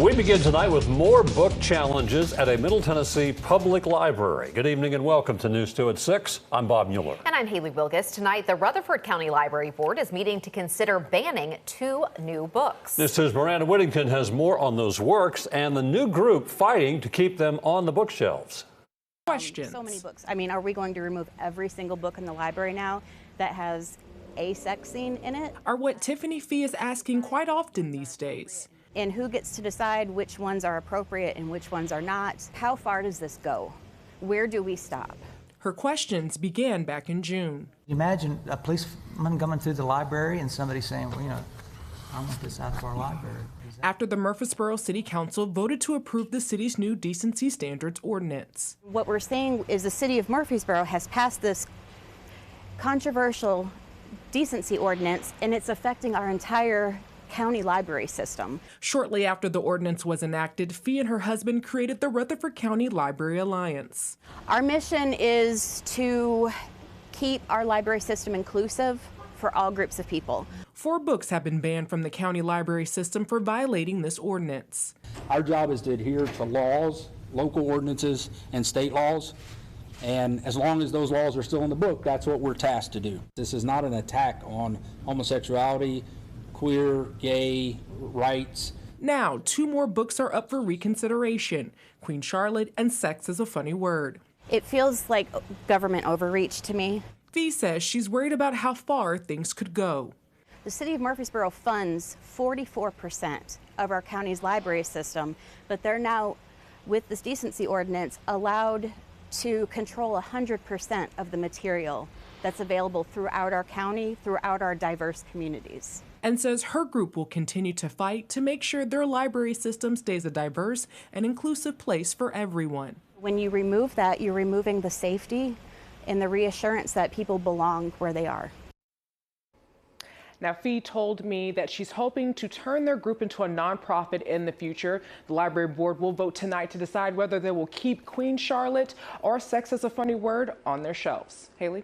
We begin tonight with more book challenges at a Middle Tennessee public library. Good evening and welcome to News 2 at 6. I'm Bob Mueller. And I'm Haley Wilgus. Tonight, the Rutherford County Library Board is meeting to consider banning 2 new books. News 2's Miranda Whittington has more on those works and the new group fighting to keep them on the bookshelves. Questions. So many books. I mean, are we going to remove every single book in the library now that has a sex scene in it? Are what Tiffany Fee is asking quite often these days. And who gets to decide which ones are appropriate and which ones are not? How far does this go? Where do we stop? Her questions began back in June. Imagine a policeman coming through the library and somebody saying, well, I want this out of our library. After the Murfreesboro City Council voted to approve the city's new decency standards ordinance. What we're saying is the city of Murfreesboro has passed this controversial decency ordinance, and it's affecting our entire county library system. Shortly after the ordinance was enacted, Fee and her husband created the Rutherford County Library Alliance. Our mission is to keep our library system inclusive for all groups of people. 4 books have been banned from the county library system for violating this ordinance. Our job is to adhere to laws, local ordinances, and state laws. And as long as those laws are still in the book, that's what we're tasked to do. This is not an attack on homosexuality, queer, gay rights. Now, 2 more books are up for reconsideration: Queen Charlotte and Sex is a Funny Word. It feels like government overreach to me. Fee says she's worried about how far things could go. The city of Murfreesboro funds 44% of our county's library system, but they're now, with this decency ordinance, allowed to control 100% of the material that's available throughout our county, throughout our diverse communities. And says her group will continue to fight to make sure their library system stays a diverse and inclusive place for everyone. When you remove that, you're removing the safety and the reassurance that people belong where they are. Now, Fee told me that she's hoping to turn their group into a nonprofit in the future. The library board will vote tonight to decide whether they will keep Queen Charlotte or Sex is a Funny Word on their shelves. Haley?